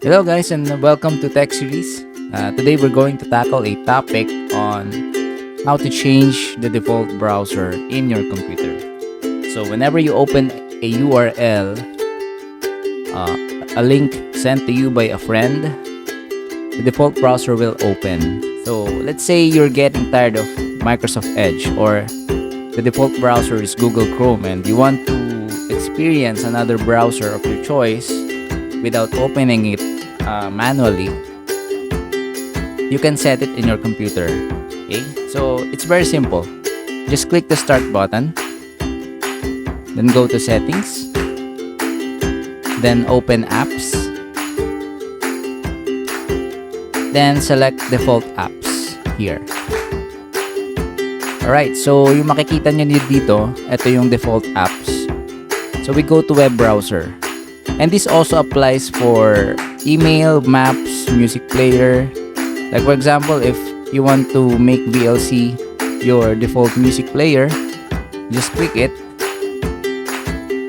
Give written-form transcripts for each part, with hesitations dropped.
Hello guys and welcome to Tech Series. Today we're going to tackle a topic on how to change the default browser in your computer. So whenever you open a URL, a link sent to you by a friend, the default browser will open. So let's say you're getting tired of Microsoft Edge, or the default browser is Google Chrome, and you want to experience another browser of your choice without opening it manually. You can set it in your computer. Okay, so it's very simple. Just click the start button, then go to settings, then open apps, then select default apps here. Alright, so yung makikita nyo dito, ito yung default apps. So we go to web browser. And this also applies for email, maps, music player. Like for example, if you want to make VLC your default music player, just click it,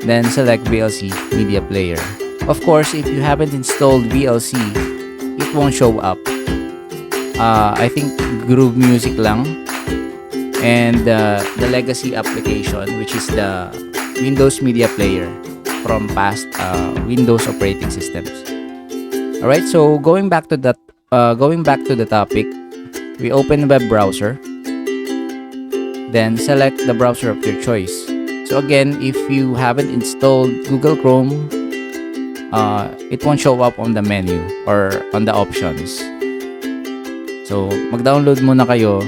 then select VLC media player. Of course, if you haven't installed VLC, it won't show up. I think Groove Music lang, and the legacy application, which is the Windows Media Player from past Windows operating systems. Alright, so going back to the topic, we open web browser, then select the browser of your choice. So again, if you haven't installed Google Chrome, it won't show up on the menu or on the options. So mag-download muna kayo,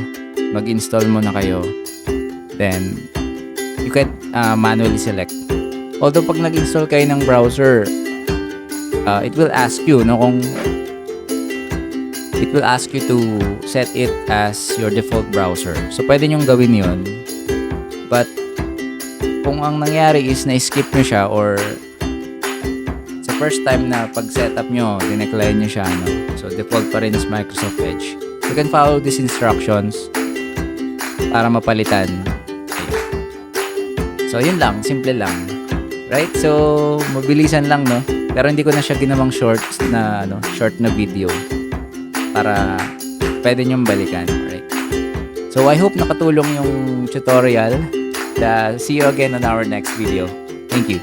mag-install muna kayo, then you can manually select. Although pag nag-install kayo ng browser, it will ask you to set it as your default browser. So pwede nyong gawin yun. But kung ang nangyari is na-skip nyo siya, or sa first time na pag-setup nyo, dineclare nyo siya, so default pa rin is Microsoft Edge. You can follow these instructions para mapalitan. So yun lang, simple lang. Right? So mabilisan lang, no? Pero hindi ko na siya ginawang short na video para pwede nyong balikan. Right? So I hope nakatulong yung tutorial. See you again on our next video. Thank you.